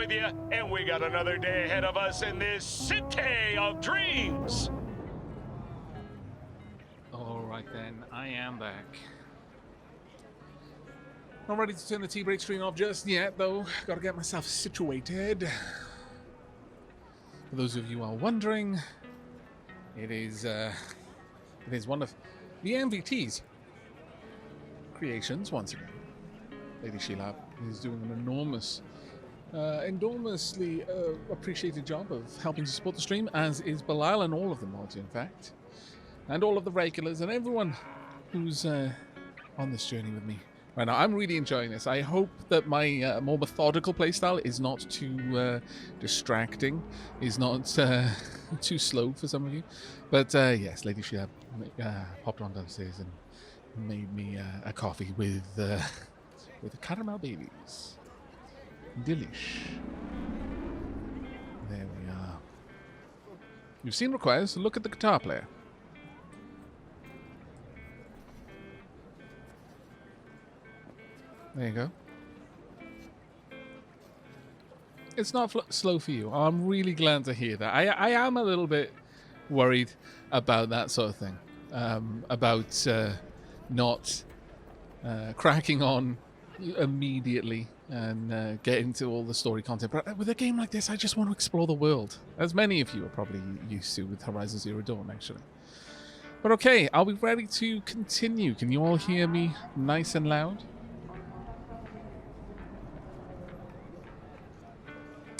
with you, and we got another day ahead of us in this city of dreams. Alright then, I am back. Not ready to turn the tea break screen off just yet, though. Gotta get myself situated. For those of you who are wondering, it is one of the MVT's creations once again. Lady Sheila is doing an enormously appreciated job of helping to support the stream, as is Belial and all of the mods, in fact. And all of the regulars and everyone who's on this journey with me right now. I'm really enjoying this. I hope that my more methodical playstyle is not too distracting, is not too slow for some of you. But yes, Lady Sheila popped on downstairs and made me a coffee with caramel babies. Delish. There we are. You've seen requests. Look at the guitar player. There you go. It's not slow for you. I'm really glad to hear that. I am a little bit worried about that sort of thing. About not cracking on immediately and getting to all the story content. But with a game like this, I just want to explore the world. As many of you are probably used to with Horizon Zero Dawn, actually. But okay, I'll be ready to continue. Can you all hear me nice and loud?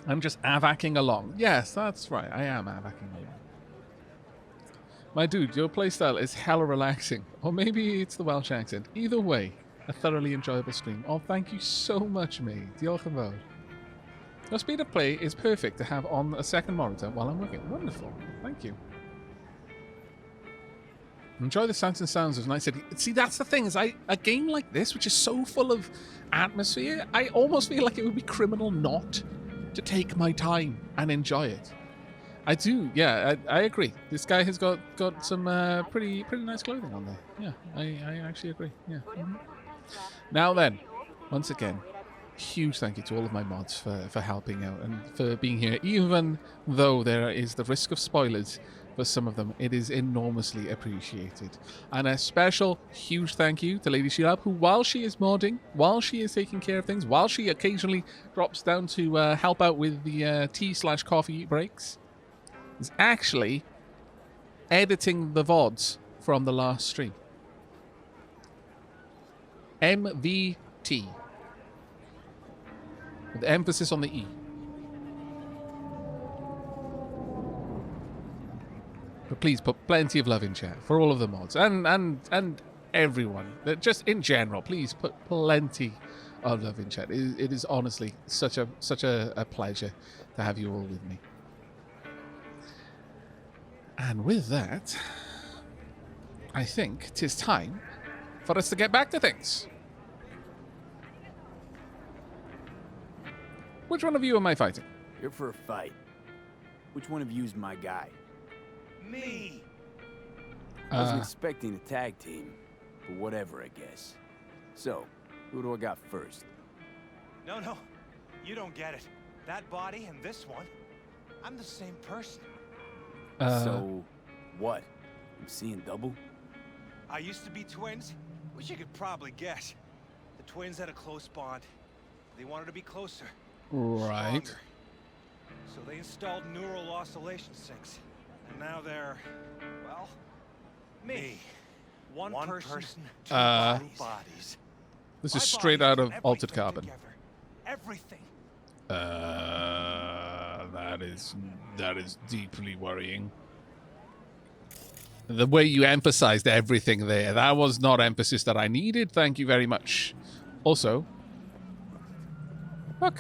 I'm just avacking along. Yes, that's right. I am avacking along. My dude, your playstyle is hella relaxing. Or maybe it's the Welsh accent. Either way, a thoroughly enjoyable stream. Oh, thank you so much, mate. Diolch yn fawr. Your speed of play is perfect to have on a second monitor while I'm working. Wonderful. Thank you. Enjoy the sights and sounds of Night City. See, that's the thing, is a game like this, which is so full of atmosphere, I almost feel like it would be criminal not to take my time and enjoy it. I do, yeah, I agree. This guy has got some pretty nice clothing on there. Yeah, I actually agree. Yeah. Mm-hmm. Now then, once again, huge thank you to all of my mods for helping out and for being here, even though there is the risk of spoilers for some of them. It is enormously appreciated. And a special huge thank you to Lady Sheila, who, while she is modding, while she is taking care of things, while she occasionally drops down to help out with the tea/coffee breaks, is actually editing the VODs from the last stream. MVT. With emphasis on the E. But please put plenty of love in chat for all of the mods and everyone. Just in general, please put plenty of love in chat. It is honestly such a pleasure to have you all with me. And with that, I think 'tis time for us to get back to things. Which one of you am I fighting? You're for a fight. Which one of you's my guy? Me. I wasn't expecting a tag team, but whatever, I guess. So, who do I got first? No, you don't get it. That body and this one, I'm the same person. So, what? I'm seeing double? I used to be twins, which you could probably guess. The twins had a close bond. They wanted to be closer. Right. Stronger. So they installed neural oscillation sinks. And now they're, well, me. One person, two bodies. This is straight out of Altered Carbon. Together. Everything. That is deeply worrying. The way you emphasized everything there, that was not emphasis that I needed. Thank you very much. Also, look.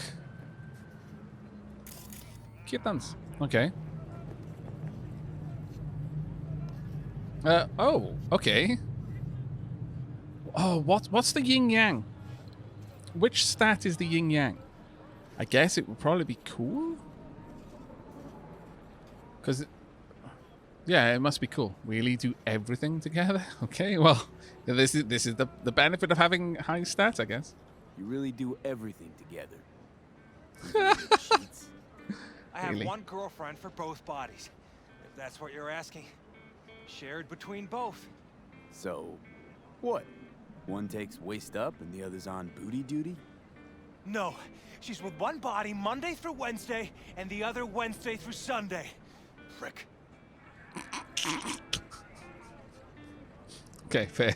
Kittens. Okay. Oh, okay. Oh, what's the yin-yang? Which stat is the yin-yang? I guess it would probably be cool? Because, yeah, it must be cool. Really do everything together? Okay, well, this is the benefit of having high stats, I guess. You really do everything together. under the sheets. I have Really? one girlfriend for both bodies, if that's what you're asking. Shared between both. So, what? One takes waist up and the other's on booty duty? No, she's with one body Monday through Wednesday, and the other Wednesday through Sunday. Prick. Okay, fair.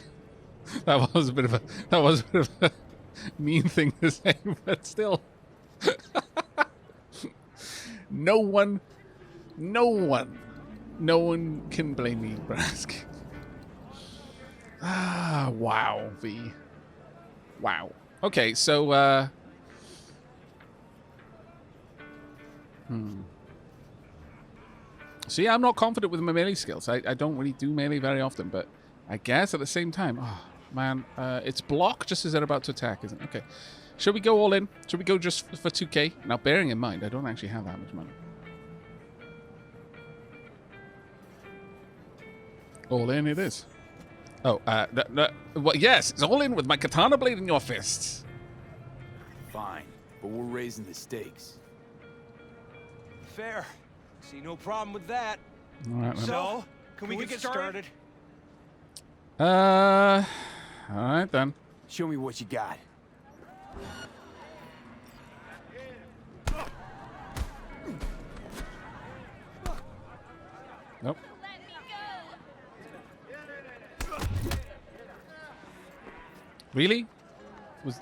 That was a bit of a mean thing to say, but still. No one can blame me for asking. Ah, wow, V. Wow. Okay, so, See, I'm not confident with my melee skills. I don't really do melee very often, but I guess at the same time, oh, man, it's block just as they're about to attack, isn't it? Okay. Should we go all in? Should we go just for 2k? Now, bearing in mind, I don't actually have that much money. All in it is. Oh, well, yes, it's all in with my katana blade in your fists. Fine, but we're raising the stakes. Fair. See no problem with that. All right, then. So, can we get started? All right then. Show me what you got. Nope. Really? Was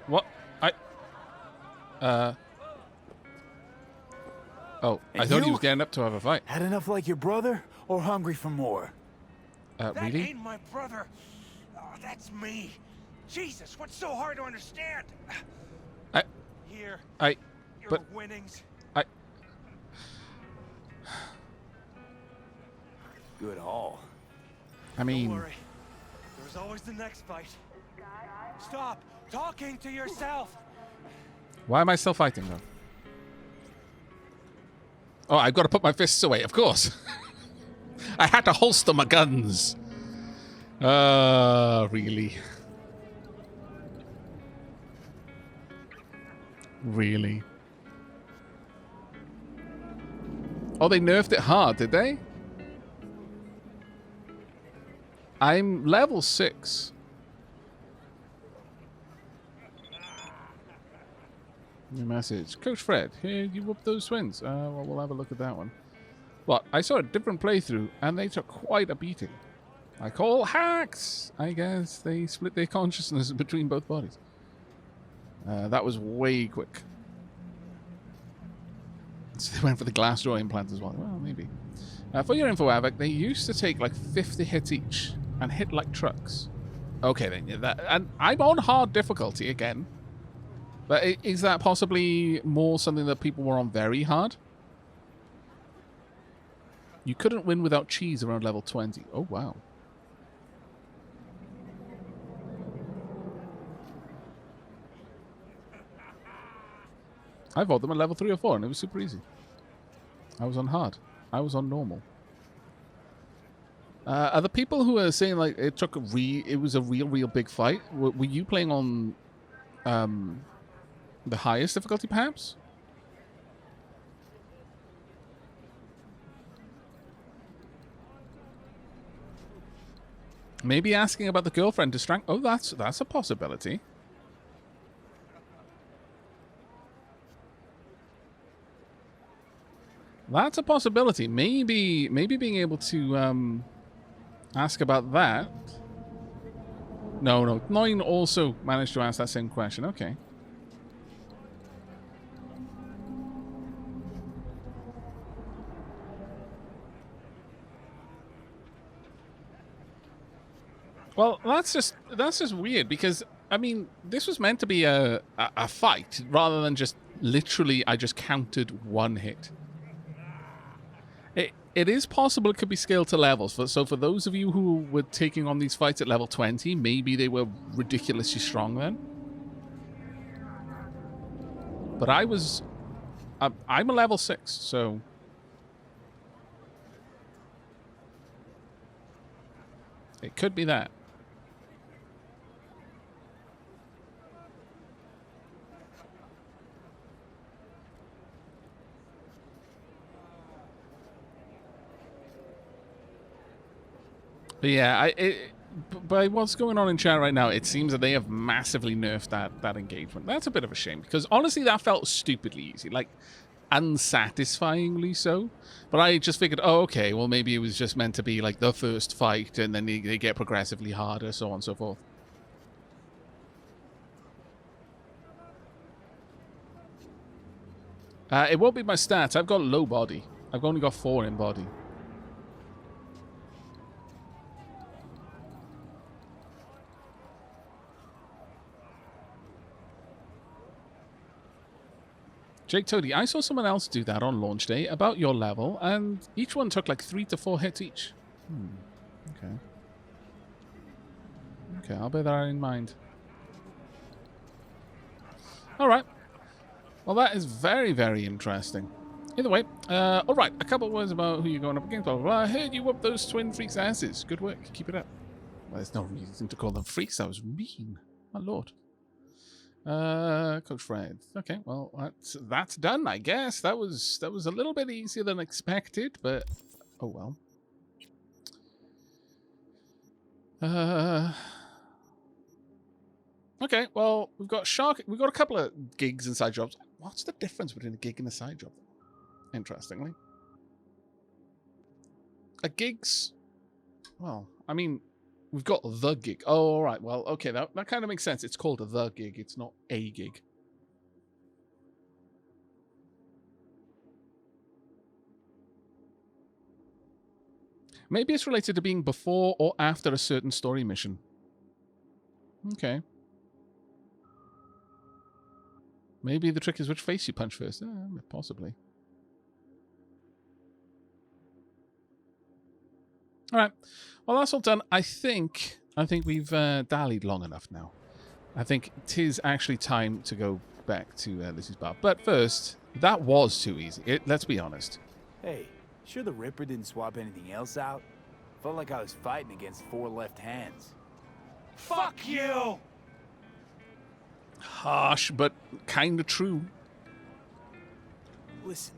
what? Oh, I And thought he you? was getting up to have a fight. Had enough like your brother, or hungry for more? That Really? ain't my brother. Oh, that's me. Jesus, what's so hard to understand? Here, your but winnings. Good haul. I mean, Don't worry. There's always the next fight. Stop talking to yourself. why am I still fighting though? Oh, I've got to put my fists away, of course. I had to holster my guns. Really? Really? Oh, they nerfed it hard, did they? I'm level 6. New message. Coach Fred, here you whooped those twins. Well, we'll have a look at that one. What? I saw a different playthrough, and they took quite a beating. Like all hacks! I guess they split their consciousness between both bodies. That was way quick. So they went for the glass jaw implant as well. Well, maybe. For your info, Aavak, they used to take like 50 hits each and hit like trucks. Okay, then. Yeah, and I'm on hard difficulty again. But is that possibly more something that people were on very hard? You couldn't win without cheese around level 20. Oh, wow. I fought them at level 3 or 4 and it was super easy. I was on hard. I was on normal. Are the people who are saying like it was a real big fight? Were you playing on the highest difficulty, perhaps? Maybe asking about the girlfriend to strang. Oh, that's a possibility. That's a possibility. Maybe being able to ask about that. No. 9 also managed to ask that same question. Okay. Well, that's just weird because I mean this was meant to be a fight rather than just literally I just counted one hit. It is possible it could be scaled to levels. So for those of you who were taking on these fights at level 20, maybe they were ridiculously strong then. But I'm a level 6, so it could be that. But yeah, by what's going on in chat right now, it seems that they have massively nerfed that engagement. That's a bit of a shame, because honestly, that felt stupidly easy, like unsatisfyingly so. But I just figured, oh, okay, well, maybe it was just meant to be like the first fight, and then they get progressively harder, so on and so forth. It won't be my stats. I've got low body. I've only got 4 in body. Jake Toady, I saw someone else do that on launch day, about your level, and each one took like 3 to 4 hits each. Okay. Okay, I'll bear that in mind. Alright. Well, that is very, very interesting. Either way, alright, a couple of words about who you're going up against. Blah, blah, blah. I heard you whoop those twin freaks' asses. Good work. Keep it up. Well, there's no reason to call them freaks. That was mean. My lord. Coach Fred. Okay, well, that's done, I guess. That was a little bit easier than expected, but oh well. Okay, well, we've got a couple of gigs and side jobs. What's the difference between a gig and a side job? Interestingly. A gig's, well, I mean, we've got the gig. Oh, all right. Well, okay, that kind of makes sense. It's called the gig. It's not a gig. Maybe it's related to being before or after a certain story mission. Okay. Maybe the trick is which face you punch first. Possibly. All right. Well, that's all done. I think we've dallied long enough now. I think it is actually time to go back to Lizzie's bar. But first, that was too easy. Let's be honest. Hey, sure the Ripper didn't swap anything else out? Felt like I was fighting against 4 left hands. Fuck you! Harsh, but kind of true. Listen,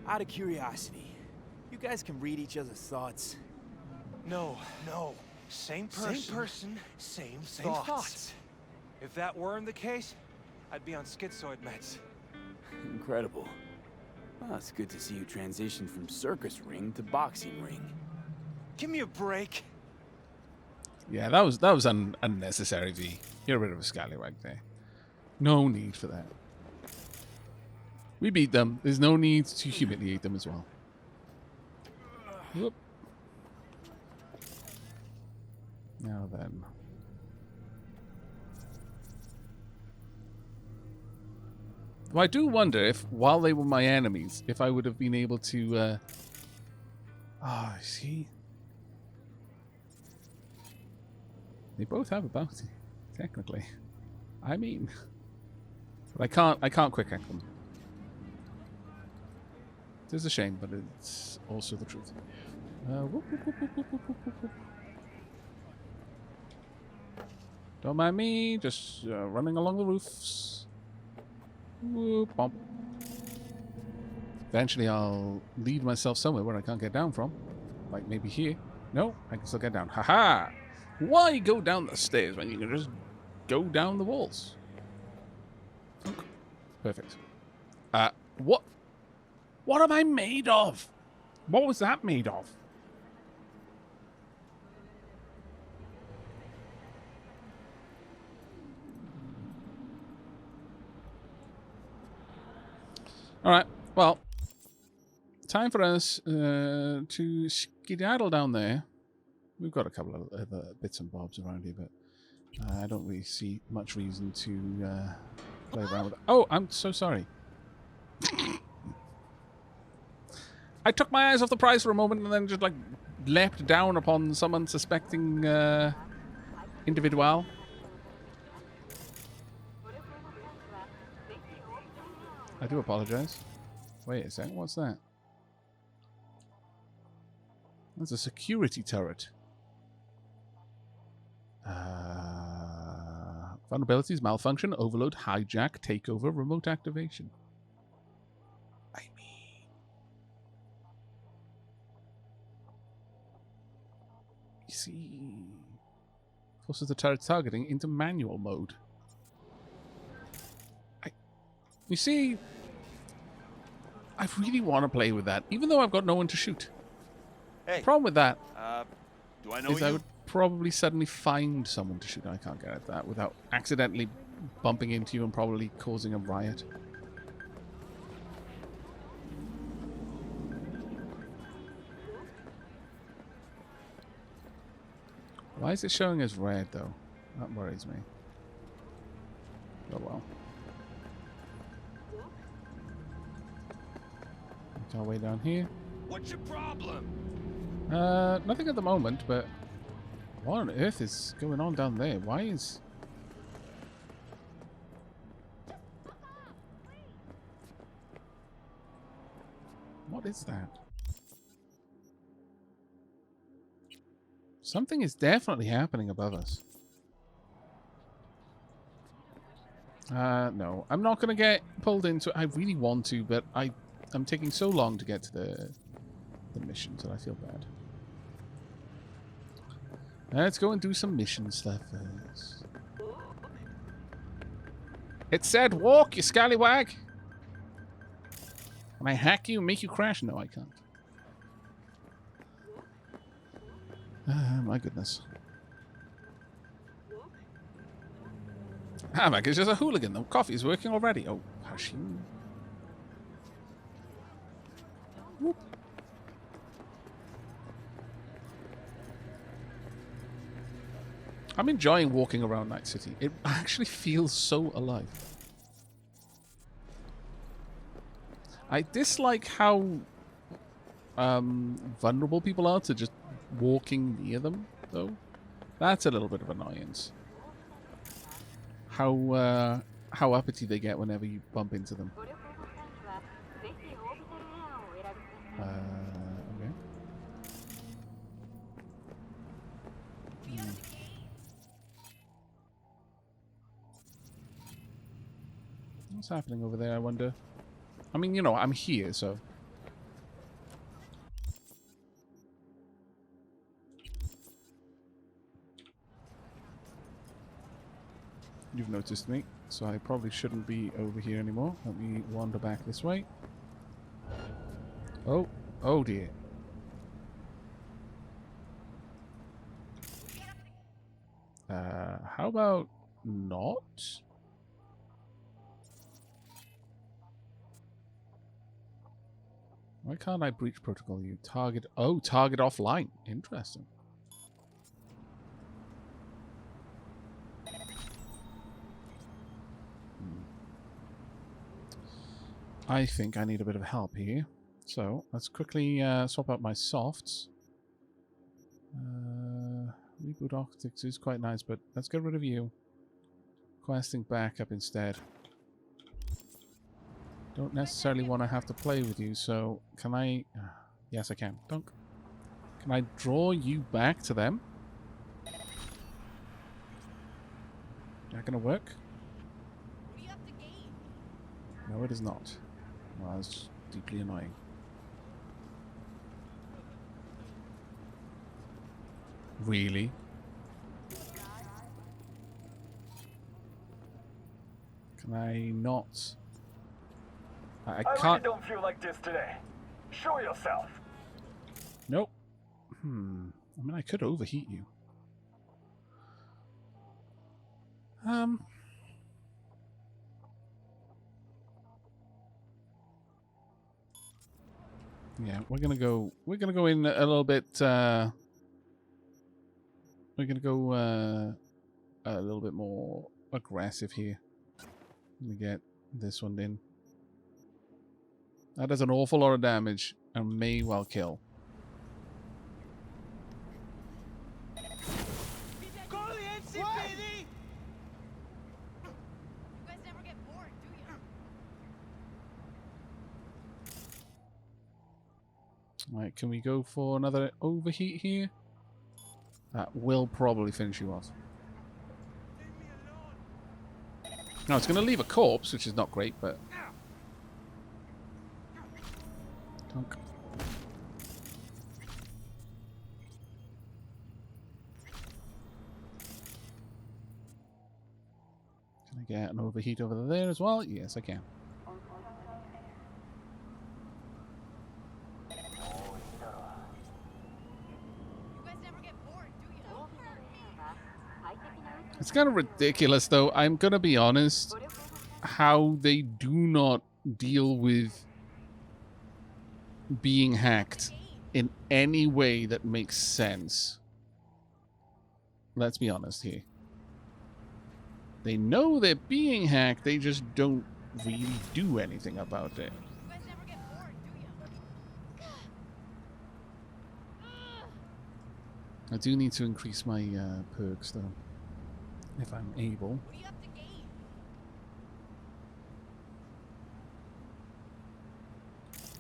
out of curiosity, you guys can read each other's thoughts. No. Same person, same thoughts. If that weren't the case, I'd be on schizoid meds. Incredible. Well, it's good to see you transition from circus ring to boxing ring. Give me a break. Yeah, that was unnecessary, V. You're a bit of a scallywag there. No need for that. We beat them. There's no need to humiliate them as well. Whoop. Now then. Well, I do wonder if, while they were my enemies, if I would have been able to... see? They both have a bounty, technically. I mean... But I can't quick hack them. It is a shame, but it's also the truth. Whoop, whoop, whoop, whoop, whoop, whoop, whoop, whoop. Don't mind me, just running along the roofs. Whoop, bump. Eventually I'll lead myself somewhere where I can't get down from. Like maybe here. No, I can still get down. Haha! Why go down the stairs when you can just go down the walls? Okay. Perfect. What am I made of? What was that made of? Alright, well, time for us to skedaddle down there. We've got a couple of other bits and bobs around here, but I don't really see much reason to play around with it. Oh, I'm so sorry. I took my eyes off the prize for a moment and then just, like, leapt down upon some unsuspecting individual. I do apologize. Wait a sec, what's that? That's a security turret. Vulnerabilities, malfunction, overload, hijack, takeover, remote activation. I mean... see. Forces the turret's targeting into manual mode. You see, I really want to play with that, even though I've got no one to shoot. Hey. The problem with that Do I know is you? I would probably suddenly find someone to shoot. I can't get at that without accidentally bumping into you and probably causing a riot. Why is it showing as red, though? That worries me. Oh well. Make our way down here. What's your problem? Nothing at the moment, but what on earth is going on down there? Why is... What is that? Something is definitely happening above us. No. I'm not going to get pulled into it. I really want to, but I'm taking so long to get to the missions that I feel bad. Let's go and do some mission stuff first. It said walk, you scallywag! Can I hack you and make you crash? No, I can't. My goodness. Aavak is just a hooligan. The coffee is working already. Oh, hush you. Whoop. I'm enjoying walking around Night City. It actually feels so alive. I dislike how vulnerable people are to just walking near them, though. That's a little bit of annoyance. How uppity they get whenever you bump into them. Okay. What's happening over there, I wonder? I mean, you know, I'm here, so... You've noticed me, so I probably shouldn't be over here anymore. Let me wander back this way. Oh, oh dear. How about not? Why can't I breach protocol you? Target, oh, target offline. Interesting. I think I need a bit of help here. So, let's quickly swap out my softs. Reboot optics is quite nice, but let's get rid of you. Questing backup instead. Don't necessarily want to have to play with you, so can I... yes, I can. Dunk. Can I draw you back to them? That gonna work? No, it is not. Well, that's deeply annoying. Really? Can I not? I can't. I really don't feel like this today. Show yourself. Nope. I mean, I could overheat you. Yeah, we're gonna go in a little bit. We're gonna go a little bit more aggressive here. Let me get this one in. That does an awful lot of damage and may well kill. Call the NCPD! You guys never get bored, do you? Right, can we go for another overheat here? That will probably finish you off. Now it's going to leave a corpse, which is not great, but... Dunk. get an overheat over there as well? Yes, I can. You guys never get bored, do you? It's kind of ridiculous, though. I'm going to be honest, how they do not deal with being hacked in any way that makes sense. Let's be honest here. They know they're being hacked, they just don't really do anything about it. You guys never get bored, do you? I do need to increase my perks, though, if I'm able. What do you have to gain?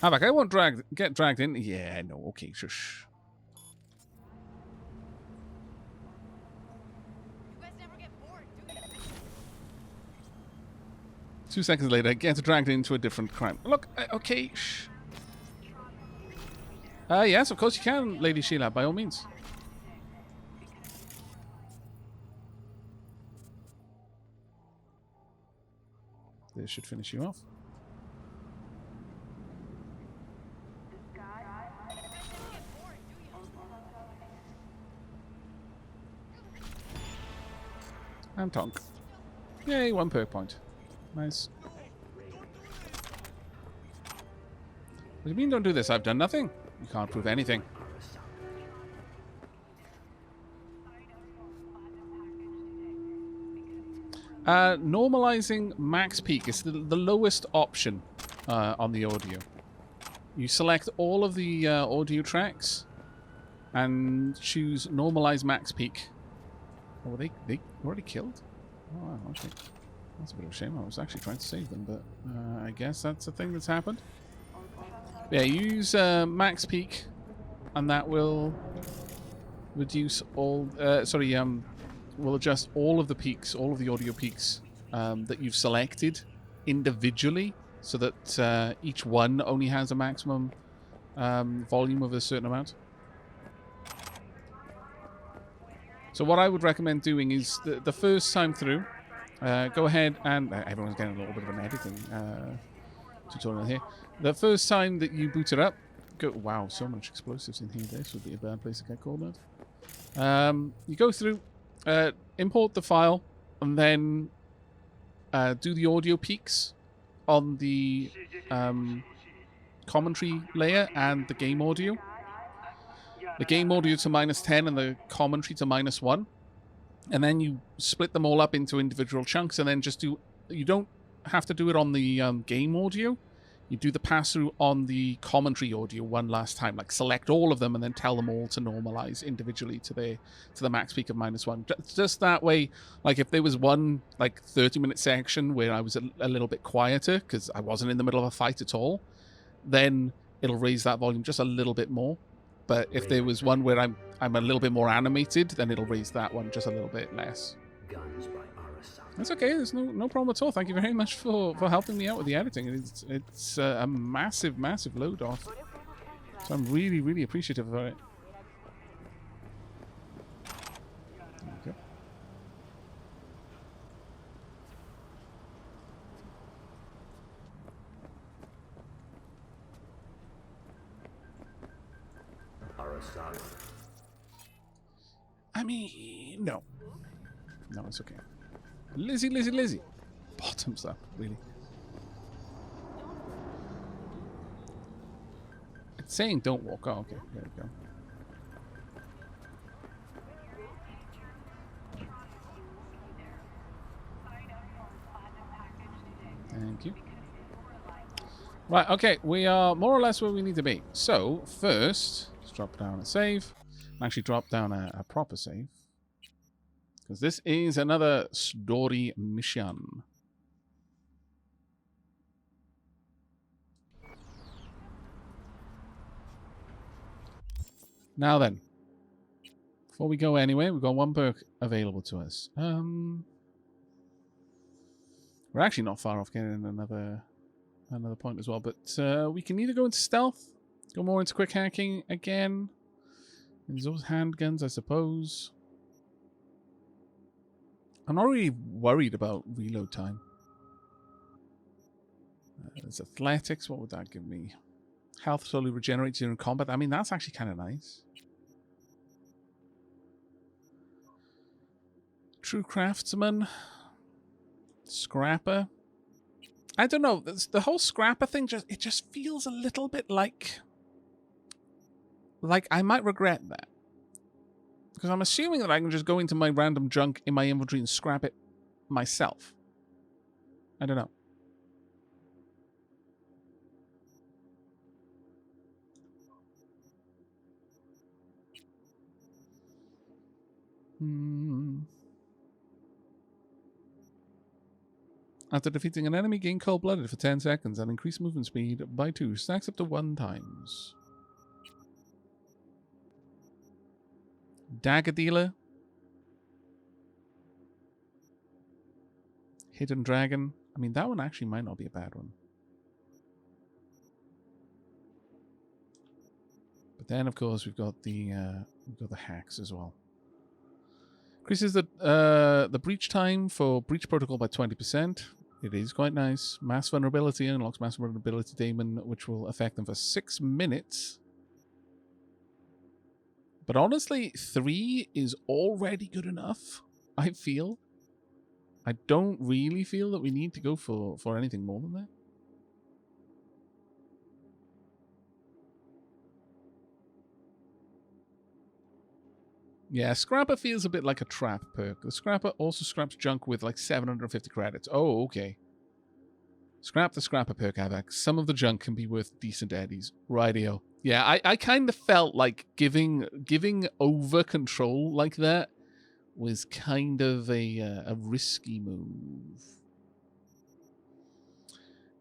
Aavak, I won't get dragged in. Yeah, no, okay, shush. You guys never get bored, do you? 2 seconds later, I get dragged into a different crime. Look, okay, shh. Yes, of course you can, Lady Sheila, by all means. This should finish you off. You guys never get bored, do you? And Tonk. Yay, 1 perk point. Nice. What do you mean don't do this? I've done nothing. You can't prove anything. Normalizing max peak is the lowest option on the audio. You select all of the audio tracks and choose normalize max peak. Oh, were they already killed? Oh, wow, okay. That's a bit of a shame. I was actually trying to save them, but I guess that's a thing that's happened. Yeah, use max peak, and that will reduce all... will adjust all of the peaks, all of the audio peaks that you've selected individually, so that each one only has a maximum volume of a certain amount. So what I would recommend doing is the first time through, go ahead and... everyone's getting a little bit of an editing tutorial here. The first time that you boot it up, go... Wow, so much explosives in here. This would be a bad place to get called out. You go through, import the file, and then do the audio peaks on the commentary layer and the game audio. The game audio to -10 and the commentary to -1. And then you split them all up into individual chunks, and then just do... You don't have to do it on the game audio. You do the pass-through on the commentary audio one last time. Like, select all of them and then tell them all to normalize individually to the max peak of -1. Just that way, like, if there was one, like, 30-minute section where I was a little bit quieter because I wasn't in the middle of a fight at all, then it'll raise that volume just a little bit more. But if there was one where I'm a little bit more animated, then it'll raise that one just a little bit less. That's okay. There's no problem at all. Thank you very much for helping me out with the editing. It's a massive, massive load off. So I'm really, really appreciative of it. Okay. I mean, no. No, it's okay. Lizzie. Bottoms up, really. It's saying don't walk. Oh, okay. There we go. Thank you. Right, okay. We are more or less where we need to be. So, first, let's drop down a save. Actually, drop down a proper save. Because this is another story mission. Now then. Before we go anywhere, we've got 1 perk available to us. We're actually not far off getting another point as well. But we can either go into stealth, go more into quick hacking again. There's those handguns, I suppose. I'm not really worried about reload time. There's athletics. What would that give me? Health slowly regenerates during combat. I mean, that's actually kind of nice. True craftsman. Scrapper. I don't know. The whole scrapper thing just feels a little bit like I might regret that. Because I'm assuming that I can just go into my random junk in my inventory and scrap it myself. I don't know. After defeating an enemy, gain cold-blooded for 10 seconds and increase movement speed by 2. Stacks up to 1 times. Dagger Dealer. Hidden Dragon. I mean, that one actually might not be a bad one. But then, of course, we've got the hacks as well. Increases the breach time for breach protocol by 20%. It is quite nice. Mass vulnerability unlocks mass vulnerability daemon, which will affect them for 6 minutes. But honestly, 3 is already good enough, I feel. I don't really feel that we need to go for anything more than that. Yeah, Scrapper feels a bit like a trap perk. The Scrapper also scraps junk with like 750 credits. Oh, okay. Scrap the Scrapper perk, Aavak. Some of the junk can be worth decent eddies. Rightio. Yeah, I kind of felt like giving over control like that was kind of a risky move.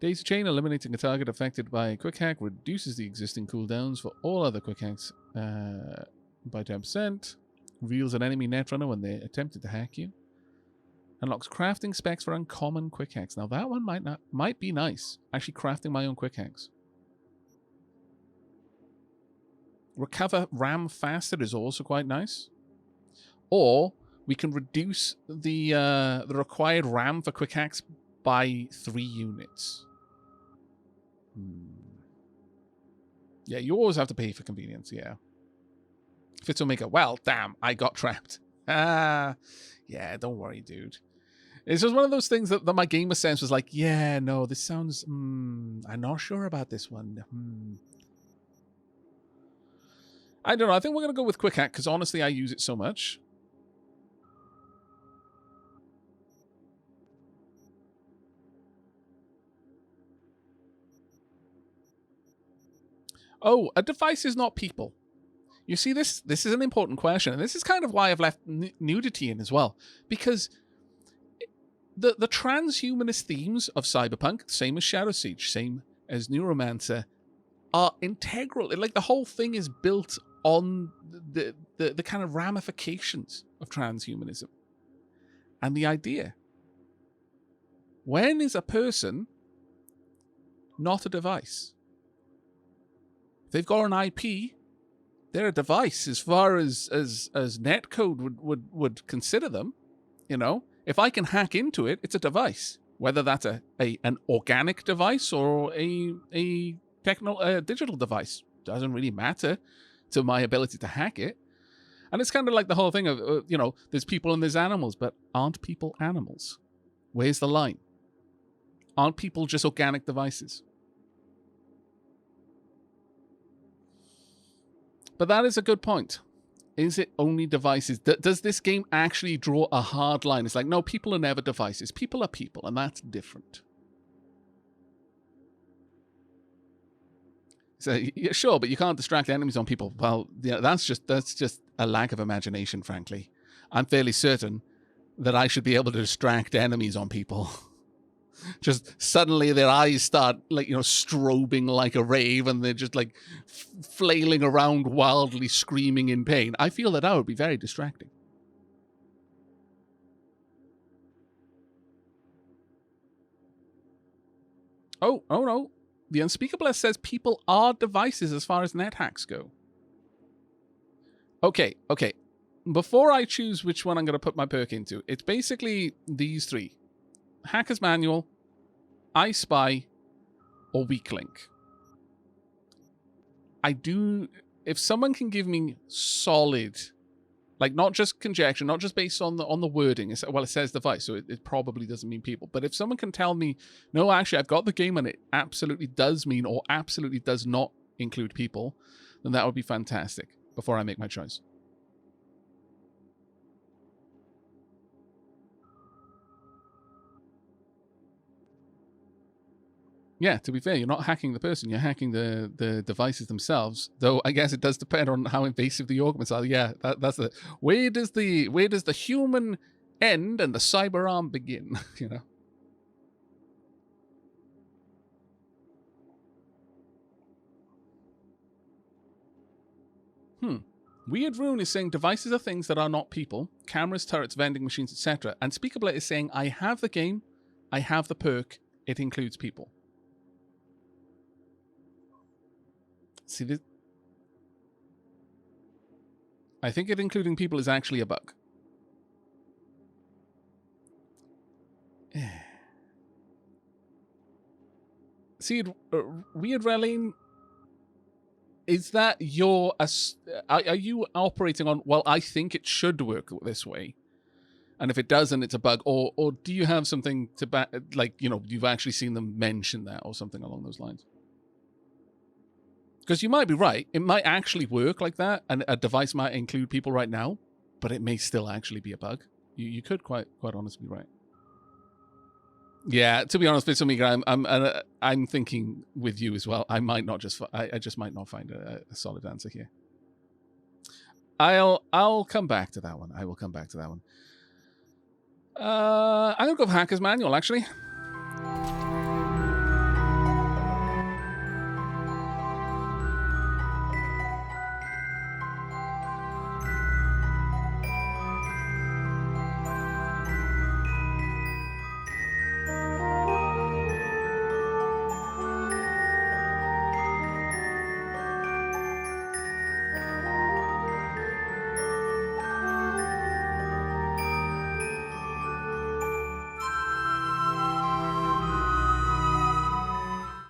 Daisy Chain, eliminating a target affected by a quick hack, reduces the existing cooldowns for all other quick hacks by 10%. Reveals an enemy netrunner when they attempted to hack you. Unlocks crafting specs for uncommon quick hacks. Now that one might be nice. Actually crafting my own quick hacks. Recover RAM faster is also quite nice. Or we can reduce the required RAM for quick hacks by 3 units. Yeah, you always have to pay for convenience, yeah. Fitzmaker, well, damn, I got trapped. Yeah, don't worry, dude. It's just one of those things that my gamer sense was like, yeah, no, this sounds, I'm not sure about this one. I don't know, I think we're going to go with Quick Hack, because honestly, I use it so much. Oh, a device is not people. You see, this is an important question, and this is kind of why I've left nudity in as well. Because the transhumanist themes of Cyberpunk, same as Shadow Siege, same as Neuromancer, are integral. Like, the whole thing is built on the kind of ramifications of transhumanism. And the idea. When is a person not a device? If they've got an IP, they're a device as far as netcode would consider them. You know, if I can hack into it, it's a device. Whether that's an organic device or a digital device doesn't really matter to my ability to hack it. And it's kind of like the whole thing of you know, there's people and there's animals, but aren't people animals? Where's the line? Aren't people just organic devices? But that is a good point. Is it only devices? Does this game actually draw a hard line? It's like, no, people are never devices. People are people, and that's different. So, yeah, sure, but you can't distract enemies on people. Well, yeah, that's just a lack of imagination, frankly. I'm fairly certain that I should be able to distract enemies on people. Just suddenly their eyes start, like, you know, strobing like a rave, and they're just like flailing around wildly, screaming in pain. I feel that would be very distracting. Oh no. The Unspeakable says people are devices as far as net hacks go. Okay. before I choose which one I'm going to put my perk into, it's basically these three. Hacker's Manual, I Spy, or Weak Link. If someone can give me solid, like not just conjecture, not just based on the wording, it says device, so it probably doesn't mean people, but if someone can tell me, no, actually, I've got the game and it absolutely does mean or absolutely does not include people, then that would be fantastic before I make my choice. Yeah, to be fair, you're not hacking the person, you're hacking the devices themselves. Though I guess it does depend on how invasive the augments are. Yeah, that's the where does the human end and the cyber arm begin? You know. Weird Rune is saying devices are things that are not people. Cameras, turrets, vending machines, etc. And Speakablet is saying I have the game, I have the perk, it includes people. See this? I think it including people is actually a bug. See, Weird Raleen, is that are you operating on, well, I think it should work this way, and if it doesn't, it's a bug, or do you have something to back, like, you know, you've actually seen them mention that or something along those lines? Because you might be right. It might actually work like that, and a device might include people right now, but it may still actually be a bug. You could quite honestly be right. Yeah, to be honest, with me, I'm thinking with you as well. I might not just. I just might not find a solid answer here. I'll come back to that one. I will come back to that one. I'm gonna go with Hacker's Manual, actually.